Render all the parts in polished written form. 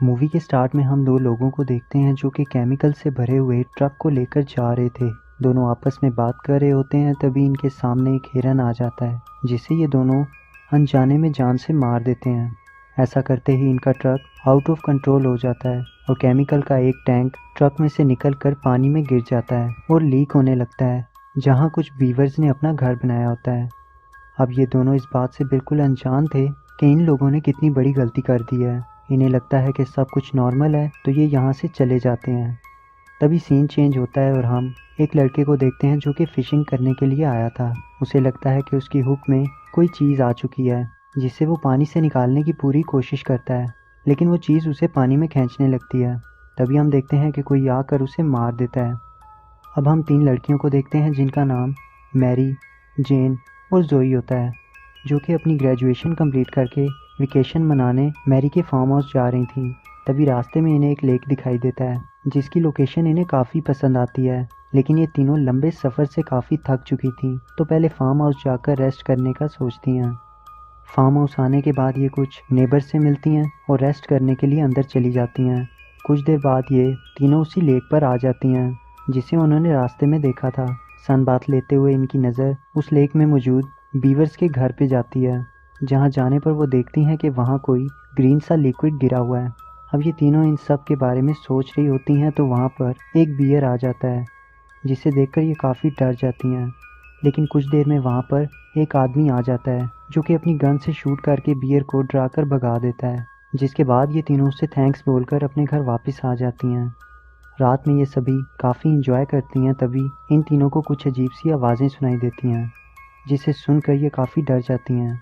Movie के start में हम दो लोगों को देखते हैं जो कि केमिकल से भरे हुए ट्रक को लेकर जा रहे थे। दोनों आपस में बात कर रहे होते हैं, तभी इनके सामने एक हिरन आ जाता है जिसे ये दोनों अनजाने में जान से मार देते हैं। ऐसा करते ही इनका ट्रक आउट ऑफ कंट्रोल हो जाता है और केमिकल का एक टैंक ट्रक में से निकल कर पानी में गिर जाता है और लीक होने लगता है, जहाँ कुछ बीवर्स ने अपना घर बनाया होता है। अब ये दोनों इस बात से बिल्कुल अनजान थे कि इन लोगों ने कितनी बड़ी गलती कर दी है। इन्हें लगता है कि सब कुछ नॉर्मल है, तो ये यहाँ से चले जाते हैं। तभी सीन चेंज होता है और हम एक लड़के को देखते हैं जो कि फिशिंग करने के लिए आया था। उसे लगता है कि उसकी हुक में कोई चीज़ आ चुकी है, जिसे वो पानी से निकालने की पूरी कोशिश करता है, लेकिन वो चीज़ उसे पानी में खींचने लगती है। तभी हम देखते हैं कि कोई आकर उसे मार देता है। अब हम तीन लड़कियों को देखते हैं जिनका नाम मैरी, जेन और जोई होता है, जो कि अपनी ग्रेजुएशन कंप्लीट करके वेकेशन मनाने मैरी के फार्म हाउस जा रही थी। तभी रास्ते में इन्हें एक लेक दिखाई देता है जिसकी लोकेशन इन्हें काफ़ी पसंद आती है, लेकिन ये तीनों लंबे सफ़र से काफ़ी थक चुकी थी, तो पहले फार्म हाउस जाकर रेस्ट करने का सोचती हैं। फार्म हाउस आने के बाद ये कुछ नेबर से मिलती हैं और रेस्ट करने के लिए अंदर चली जाती हैं। कुछ देर बाद ये तीनों उसी लेक पर आ जाती हैं जिसे उन्होंने रास्ते में देखा था। सन बात लेते हुए इनकी नज़र उस लेक में मौजूद बीवर्स के घर पे जाती है, जहाँ जाने पर वो देखती हैं कि वहाँ कोई ग्रीन सा लिक्विड गिरा हुआ है। अब ये तीनों इन सब के बारे में सोच रही होती हैं, तो वहाँ पर एक बियर आ जाता है जिसे देखकर ये काफ़ी डर जाती हैं। लेकिन कुछ देर में वहाँ पर एक आदमी आ जाता है जो कि अपनी गन से शूट करके बियर को डरा कर भगा देता है, जिसके बाद ये तीनों उससे थैंक्स बोलकर अपने घर वापस आ जाती हैं। रात में ये सभी काफ़ी इंजॉय करती हैं, तभी इन तीनों को कुछ अजीब सी आवाज़ें सुनाई देती हैं, जिसे सुनकर ये काफ़ी डर जाती हैं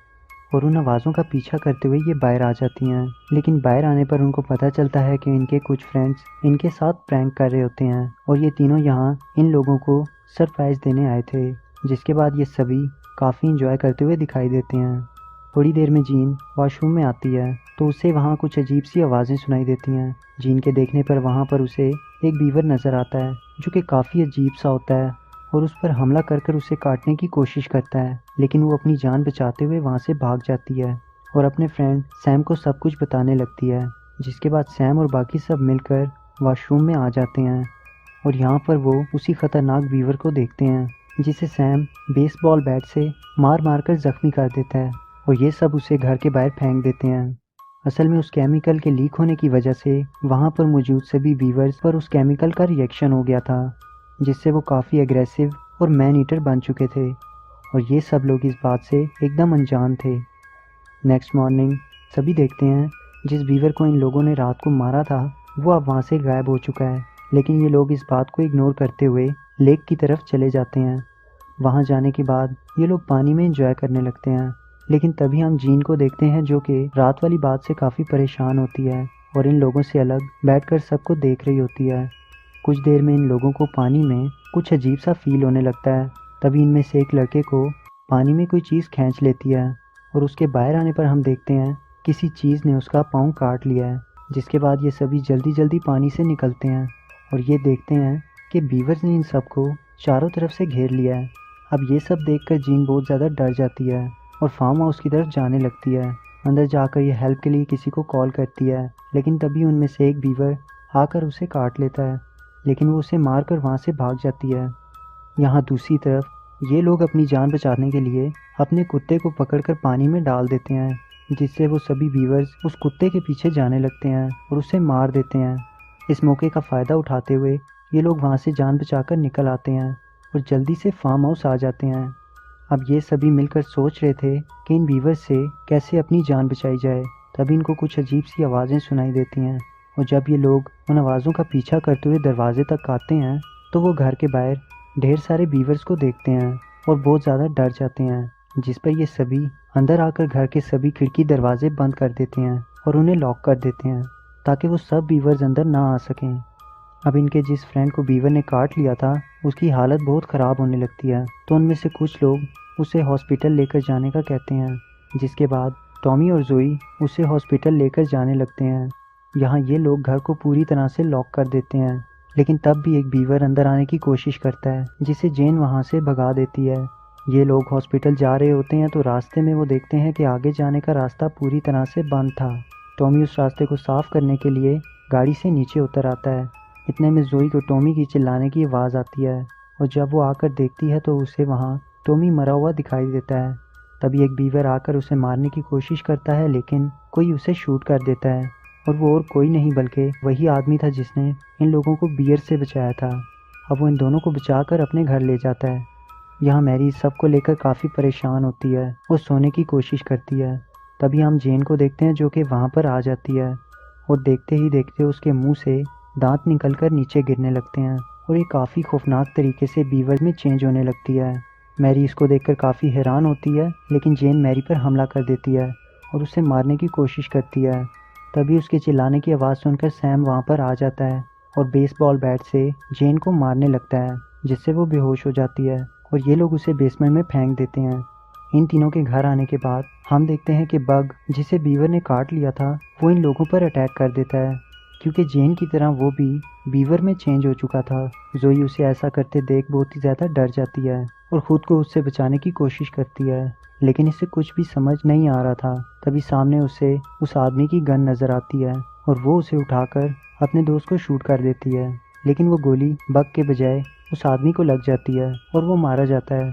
और उन आवाज़ों का पीछा करते हुए ये बाहर आ जाती हैं। लेकिन बाहर आने पर उनको पता चलता है कि इनके कुछ फ्रेंड्स इनके साथ प्रैंक कर रहे होते हैं और ये तीनों यहाँ इन लोगों को सरप्राइज़ देने आए थे, जिसके बाद ये सभी काफ़ी इंजॉय करते हुए दिखाई देते हैं। थोड़ी देर में जीन वॉशरूम में आती है, तो उसे वहाँ कुछ अजीब सी आवाज़ें सुनाई देती हैं। जीन के देखने पर वहाँ पर उसे एक बीवर नज़र आता है जो कि काफ़ी अजीब सा होता है और उस पर हमला कर कर उसे काटने की कोशिश करता है, लेकिन वो अपनी जान बचाते हुए वहाँ से भाग जाती है और अपने फ्रेंड सैम को सब कुछ बताने लगती है। जिसके बाद सैम और बाकी सब मिलकर वॉशरूम में आ जाते हैं और यहाँ पर वो उसी खतरनाक बीवर को देखते हैं जिसे सैम बेसबॉल बैट से मार मार कर ज़ख्मी कर देता है और ये सब उसे घर के बाहर फेंक देते हैं। असल में उस केमिकल के लीक होने की वजह से वहाँ पर मौजूद सभी बीवर्स पर उस केमिकल का रिएक्शन हो गया था, जिससे वो काफ़ी एग्रेसिव और मैन ईटर बन चुके थे और ये सब लोग इस बात से एकदम अनजान थे। नेक्स्ट मॉर्निंग सभी देखते हैं जिस बीवर को इन लोगों ने रात को मारा था वो अब वहाँ से गायब हो चुका है, लेकिन ये लोग इस बात को इग्नोर करते हुए लेक की तरफ चले जाते हैं। वहाँ जाने के बाद ये लोग पानी में एंजॉय करने लगते हैं, लेकिन तभी हम जीन को देखते हैं जो कि रात वाली बात से काफ़ी परेशान होती है और इन लोगों से अलग बैठकर सबको देख रही होती है। कुछ देर में इन लोगों को पानी में कुछ अजीब सा फील होने लगता है। तभी इनमें से एक लड़के को पानी में कोई चीज़ खींच लेती है और उसके बाहर आने पर हम देखते हैं किसी चीज़ ने उसका पाँव काट लिया है। जिसके बाद ये सभी जल्दी जल्दी पानी से निकलते हैं और ये देखते हैं कि बीवर्स ने इन सबको चारों तरफ से घेर लिया है। अब ये सब देखकर जीन बहुत ज़्यादा डर जाती है और फार्म हाउस की तरफ जाने लगती है। अंदर जाकर ये हेल्प के लिए किसी को कॉल करती है, लेकिन तभी उनमें से एक बीवर आकर उसे काट लेता है, लेकिन वो उसे मारकर वहाँ से भाग जाती है। यहाँ दूसरी तरफ ये लोग अपनी जान बचाने के लिए अपने कुत्ते को पकड़कर पानी में डाल देते हैं, जिससे वो सभी बीवर्स उस कुत्ते के पीछे जाने लगते हैं और उसे मार देते हैं। इस मौके का फ़ायदा उठाते हुए ये लोग वहाँ से जान बचाकर निकल आते हैं और जल्दी से फार्म हाउस आ जाते हैं। अब ये सभी मिलकर सोच रहे थे कि इन बीवर्स से कैसे अपनी जान बचाई जाए। तभी इनको कुछ अजीब सी आवाज़ें सुनाई देती हैं और जब ये लोग उन आवाज़ों का पीछा करते हुए दरवाजे तक आते हैं, तो वो घर के बाहर ढेर सारे बीवर्स को देखते हैं और बहुत ज़्यादा डर जाते हैं, जिस पर ये सभी अंदर आकर घर के सभी खिड़की दरवाजे बंद कर देते हैं और उन्हें लॉक कर देते हैं ताकि वो सब बीवर्स अंदर ना आ सकें। अब इनके जिस फ्रेंड को बीवर ने काट लिया था उसकी हालत बहुत ख़राब होने लगती है, तो उनमें से कुछ लोग उसे हॉस्पिटल लेकर जाने का कहते हैं। जिसके बाद टॉमी और जोई उसे हॉस्पिटल लेकर जाने लगते हैं। यहाँ ये लोग घर को पूरी तरह से लॉक कर देते हैं, लेकिन तब भी एक बीवर अंदर आने की कोशिश करता है जिसे जेन वहाँ से भगा देती है। ये लोग हॉस्पिटल जा रहे होते हैं तो रास्ते में वो देखते हैं कि आगे जाने का रास्ता पूरी तरह से बंद था। टॉमी उस रास्ते को साफ करने के लिए गाड़ी से नीचे उतर आता है। इतने में जोई को टॉमी की चिल्लाने की आवाज़ आती है और जब वो आकर देखती है तो उसे वहाँ टॉमी मरा हुआ दिखाई देता है। तभी एक बीवर आकर उसे मारने की कोशिश करता है लेकिन कोई उसे शूट कर देता है और वो और कोई नहीं बल्कि वही आदमी था जिसने इन लोगों को बियर से बचाया था। अब वो इन दोनों को बचाकर अपने घर ले जाता है। यहाँ मैरी इस सब को लेकर काफ़ी परेशान होती है। वो सोने की कोशिश करती है। तभी हम जेन को देखते हैं जो कि वहाँ पर आ जाती है और देखते ही देखते उसके मुंह से दांत निकलकर नीचे गिरने लगते हैं और ये काफ़ी खौफनाक तरीके से बीवर में चेंज होने लगती है। मैरी इसको देखकर काफ़ी हैरान होती है लेकिन जेन मैरी पर हमला कर देती है और उसे मारने की कोशिश करती है। तभी उसके चिल्लाने की आवाज़ सुनकर सैम वहाँ पर आ जाता है और बेसबॉल बैट से जेन को मारने लगता है जिससे वो बेहोश हो जाती है और ये लोग उसे बेसमेंट में फेंक देते हैं। इन तीनों के घर आने के बाद हम देखते हैं कि बग जिसे बीवर ने काट लिया था वो इन लोगों पर अटैक कर देता है क्योंकि जेन की तरह वो भी बीवर में चेंज हो चुका था। जोई उसे ऐसा करते देख बहुत ही ज़्यादा डर जाती है और ख़ुद को उससे बचाने की कोशिश करती है लेकिन इसे कुछ भी समझ नहीं आ रहा था। तभी सामने उसे उस आदमी की गन नज़र आती है और वो उसे उठाकर अपने दोस्त को शूट कर देती है लेकिन वो गोली बग के बजाय उस आदमी को लग जाती है और वो मारा जाता है।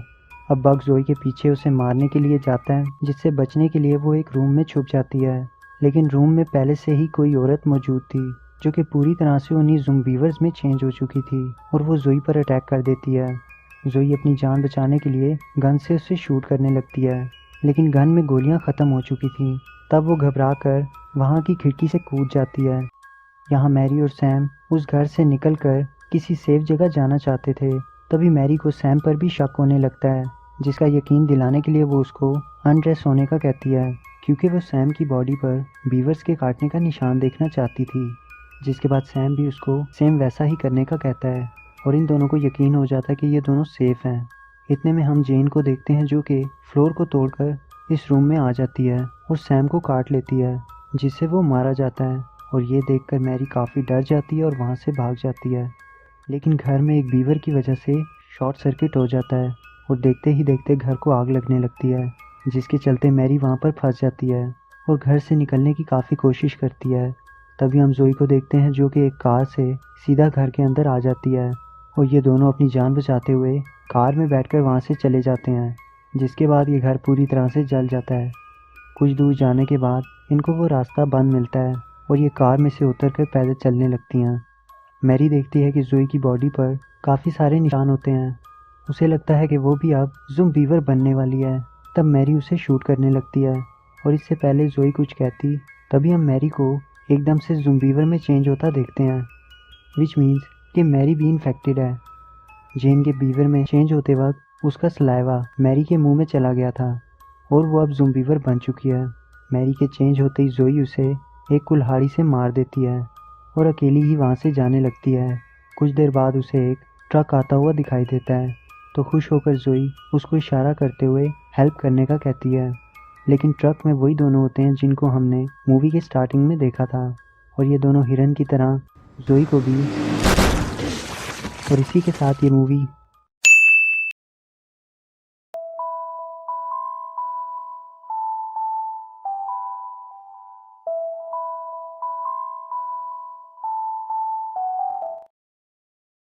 अब बग जोई के पीछे उसे मारने के लिए जाता है जिससे बचने के लिए वो एक रूम में छुप जाती है लेकिन रूम में पहले से ही कोई औरत मौजूद थी जो कि पूरी तरह से उन्हीं ज़ुम्बीवर्स में चेंज हो चुकी थी और वो जोई पर अटैक कर देती है। जोई अपनी जान बचाने के लिए गन से उसे शूट करने लगती है लेकिन गन में गोलियां ख़त्म हो चुकी थी। तब वो घबरा कर वहाँ की खिड़की से कूद जाती है। यहाँ मैरी और सैम उस घर से निकलकर किसी सेफ जगह जाना चाहते थे। तभी मैरी को सैम पर भी शक होने लगता है जिसका यकीन दिलाने के लिए वो उसको अनड्रेस होने का कहती है क्योंकि वो सैम की बॉडी पर बीवर्स के काटने का निशान देखना चाहती थी। जिसके बाद सैम भी उसको सेम वैसा ही करने का कहता है और इन दोनों को यकीन हो जाता है कि ये दोनों सेफ हैं। इतने में हम जेन को देखते हैं जो कि फ्लोर को तोड़कर इस रूम में आ जाती है और सैम को काट लेती है जिससे वो मारा जाता है और ये देखकर मैरी काफ़ी डर जाती है और वहाँ से भाग जाती है। लेकिन घर में एक बीवर की वजह से शॉर्ट सर्किट हो जाता है और देखते ही देखते घर को आग लगने लगती है जिसके चलते मैरी वहाँ पर फंस जाती है और घर से निकलने की काफ़ी कोशिश करती है। तभी हम जोई को देखते हैं जो कि एक कार से सीधा घर के अंदर आ जाती है और ये दोनों अपनी जान बचाते हुए कार में बैठकर वहाँ से चले जाते हैं जिसके बाद ये घर पूरी तरह से जल जाता है। कुछ दूर जाने के बाद इनको वो रास्ता बंद मिलता है और ये कार में से उतरकर पैदल चलने लगती हैं। मैरी देखती है कि जोई की बॉडी पर काफ़ी सारे निशान होते हैं। उसे लगता है कि वो भी अब ज़ुम्बीवर बनने वाली है। तब मैरी उसे शूट करने लगती है और इससे पहले जोई कुछ कहती तभी हम मैरी को एकदम से ज़ुम्बीवर में चेंज होता देखते हैं विच मीन्स कि मैरी भी इन्फेक्टेड है। जेन के बीवर में चेंज होते वक्त उसका सलाइवा मैरी के मुंह में चला गया था और वो अब ज़ुम्बीवर बन चुकी है। मैरी के चेंज होते ही जोई उसे एक कुल्हाड़ी से मार देती है और अकेली ही वहाँ से जाने लगती है। कुछ देर बाद उसे एक ट्रक आता हुआ दिखाई देता है तो खुश होकर जोई उसको इशारा करते हुए हेल्प करने का कहती है लेकिन ट्रक में वही दोनों होते हैं जिनको हमने मूवी के स्टार्टिंग में देखा था और ये दोनों हिरन की तरह जोई को भी। और इसी के साथ ये मूवी